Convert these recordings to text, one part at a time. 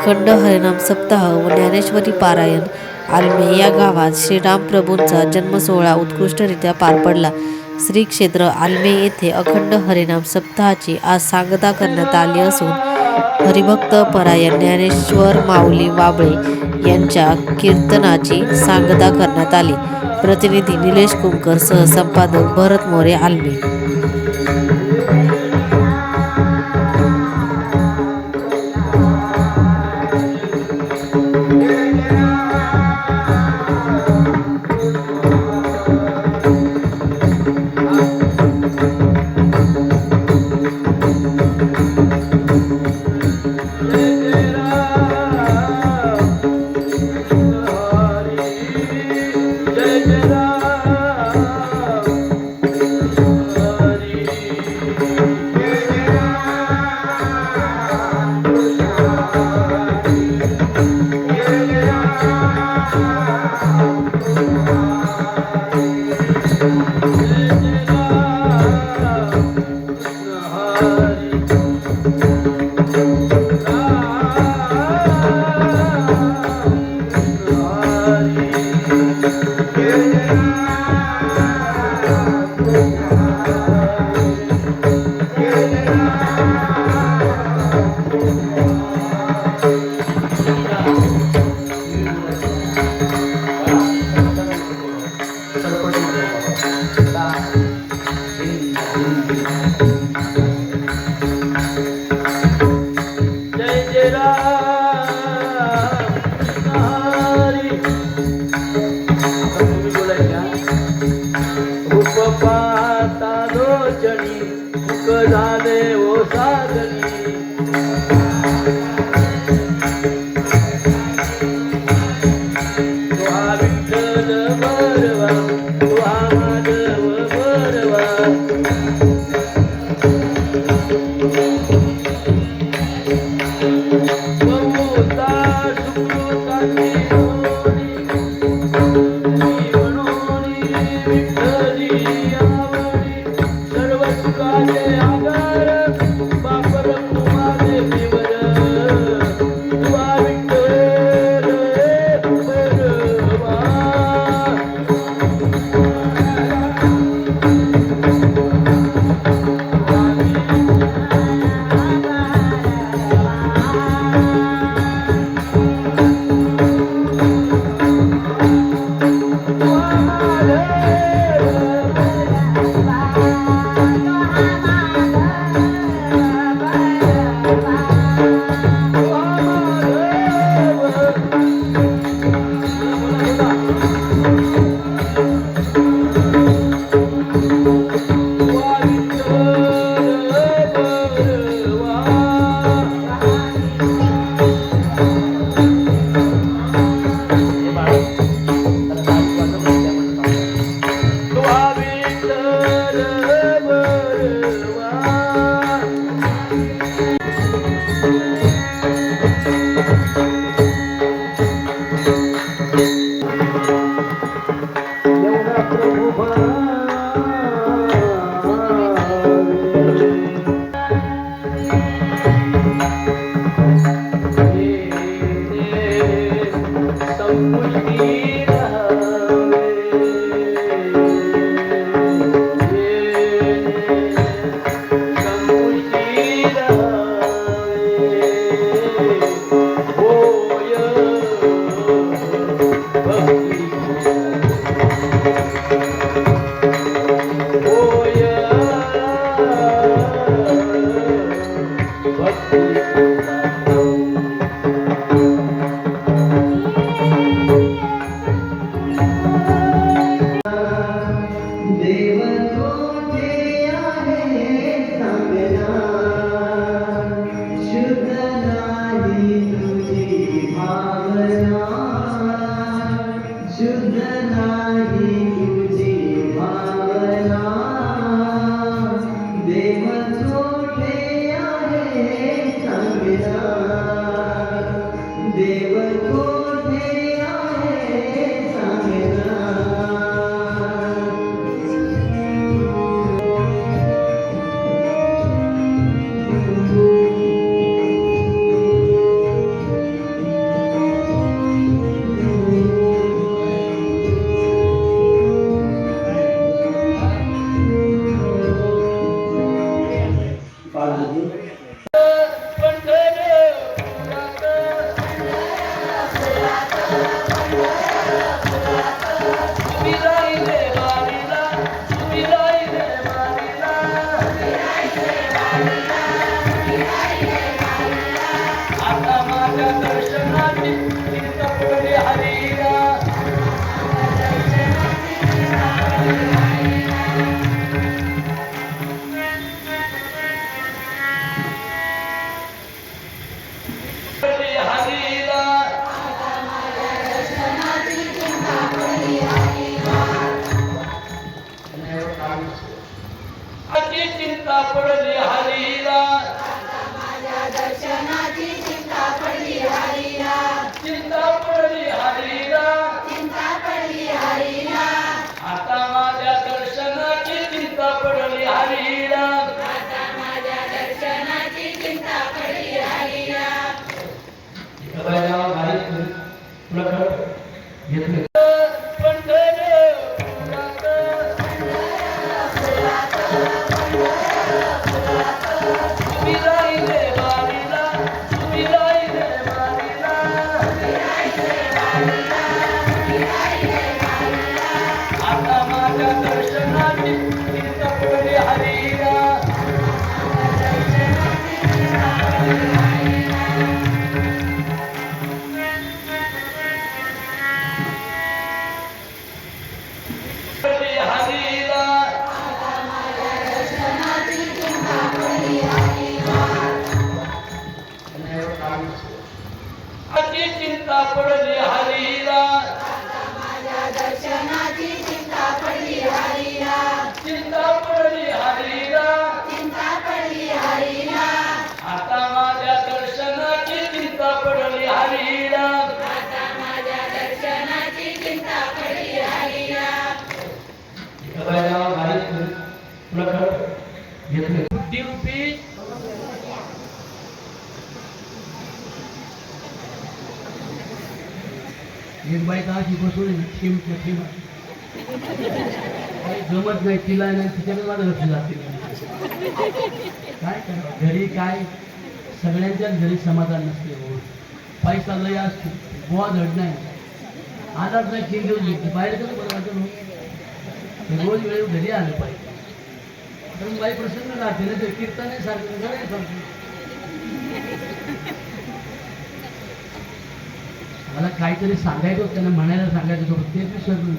अखंड हरिनाम सप्ताह व ज्ञानेश्वरी पारायण आलमे या गावात श्रीरामप्रभूंचा जन्मसोहळा उत्कृष्टरित्या पार पडला. श्री क्षेत्र आलमे येथे अखंड हरिनाम सप्ताहाची आज सांगता करण्यात आली असून हरिभक्त परायण ज्ञानेश्वर माऊली वाबळे यांच्या कीर्तनाची सांगता करण्यात आली. प्रतिनिधी निलेश कुंकर सह संपादक भरत मोरे आलमे. झाले ओ साजनी तुहा विठ्ठल बरवा तुहा माधव बरवा बहुता सुकृताची देव छोटे आहे चिंता पडली हरीला चिंता पडली हरीला आता माझ्या दर्शनाची चिंता पडली हरीला आता माझ्या दर्शनाची चिंता पडली हरीला पडली हरीला आजी चिंता पडली हरीला चिंता पडली हरीला आता माझ्या दर्शनाची चिंता पडली हरीला बुद्धिरूपी एक बाईक अशी बसवली ठेमच्या ठेमा काही जमत नाही तिला नाही तिच्याकडे माझं लक्ष जाते काय करावं घरी काय सगळ्यांच्याच घरी समाधान नसते हो पैसा लय असतो बुवा धड नाही आधार नाही तीन दिवस घेतली बाहेर कसं बरं वाटतं हे रोज वेळ घरी आलं पाहिजे कारण बाई प्रसन्न राहते ना ते कीर्तन सारखं घराने सांगतो मला काहीतरी सांगायचं होतं त्यांना म्हणायला सांगायचं होतं तेच विसरलो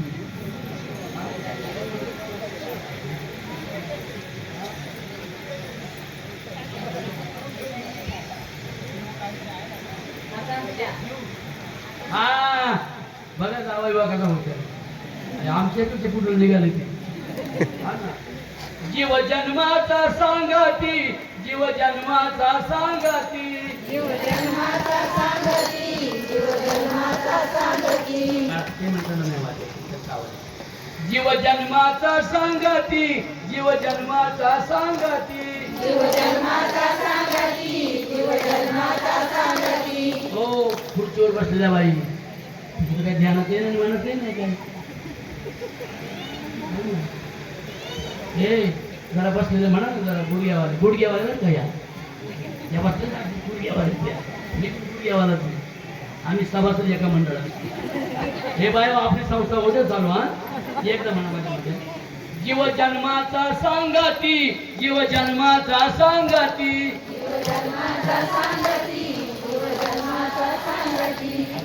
हा बघा जावई बघा कसा होत्या आमच्याकडचे कुठून निघाले ते हा ना जीव जन्माचा सांगाती जीव जन्माचा सांगाती ते म्हणताना नाही वाटत जीव जन्माचा सांगाती जीव जन्माचा सांगाती हो खुर्चीवर बसलेल्या बाई तिथे काही ध्यानात येणं म्हणत नाही काय हे जरा बसलेले म्हणा ना जरा गुडघ्यावाले बरं का या बसले गुडघ्यावाला आम्ही सभासद एका मंडळात हे बाय आपली संस्था होते चालू हा एकदा म्हणा माझ्या जीव जन्माचा सांगाती जीव जन्माचा सांगाती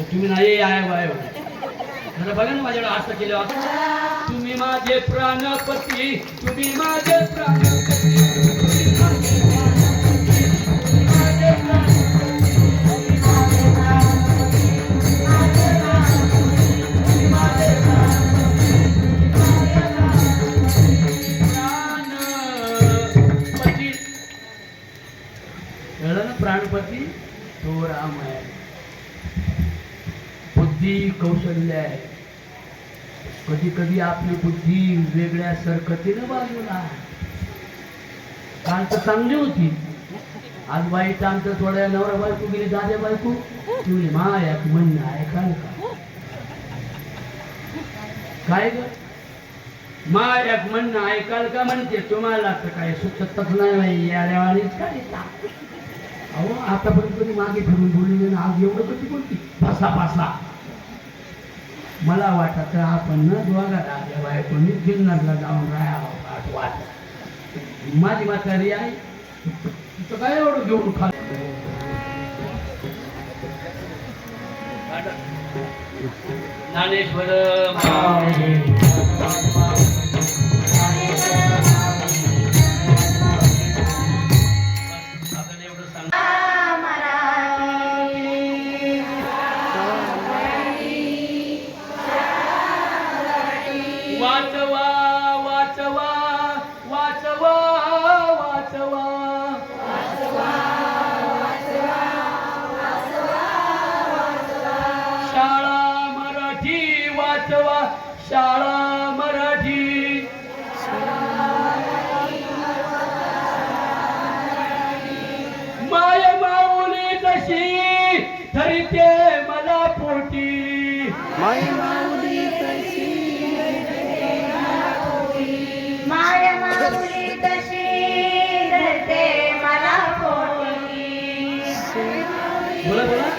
तुम्ही नाही आहे बाय जरा बघा ना माझ्याकडे असं केलं तुम्ही माझे प्राणपती तुम्ही माझे प्राणपती प्राणपती तो राम आहे बुद्धी कौशल्य आहे कधी कधी आपली बुद्धी वेगळ्या सरकतीनं बाजूला काल तर चांगली होती आज वाईट आमचं थोड्या नवरा बायको गेली दाद्या बायको तुम्ही माया म्हणणं ऐकाल का काय ग मायाक म्हणणं ऐकाल का म्हणते तुम्हाला तर काय सुचतच नाही या देवानीच काय अहो आतापर्यंत कधी मागे फिरून बोलली ना आज एवढं कधी बोलती पासा मला वाटत आपण न दोघा राजा बायकोनी गिरनारला जाऊन राहावं वाट माझी म्हातारी आहे तिथं काय एवढं घेऊन खा ज्ञानेश्वर वाचवा वाचवा वाचवा वाचवा माऊली तशी धरते मला पोटी. बोला बोला.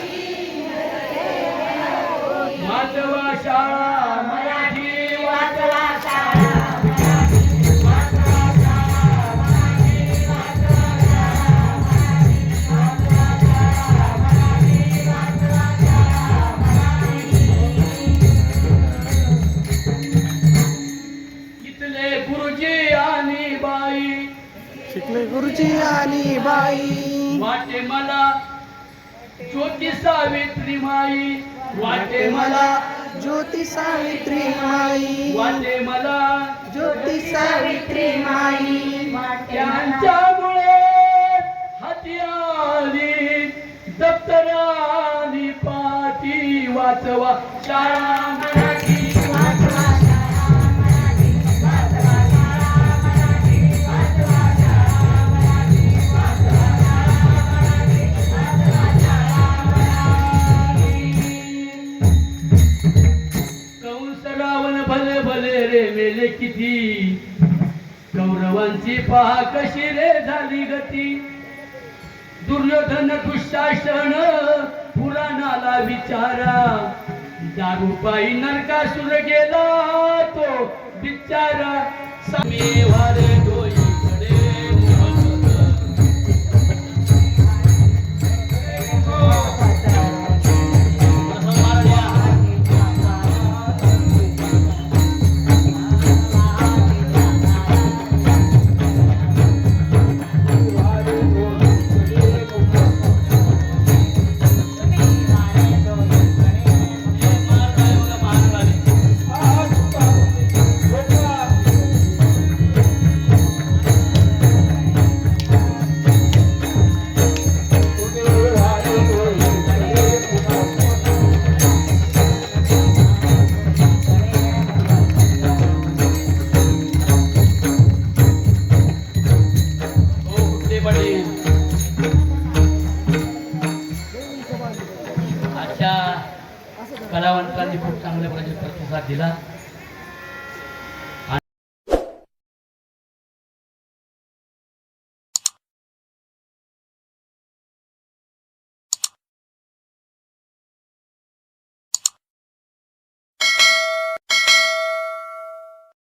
वाचवा शाळा मराठी वाचवा शाळा इथले गुरुजी आणि बाई शिकले गुरुजी आणि बाई. वाटे मला ज्योती सावित्री माई. वाटे मला मला ज्योती सावित्री माई. वाटे मला ज्योती सावित्री माई. त्यांच्यामुळे हाती आली दप्तरानी पाटी. वाचवा शाळा मराठी कंस रावण भले भले रे मेले किती. कौरवांची पहा कशी रे झाली गती. दुर्योधन दुःशासन पुराणाला विचारा. दारूपायी नरकासुर गेला तो बिचारा. समेवार डोईकडे कलावंतांनी खूप चांगल्या प्रकारे प्रतिसाद दिला.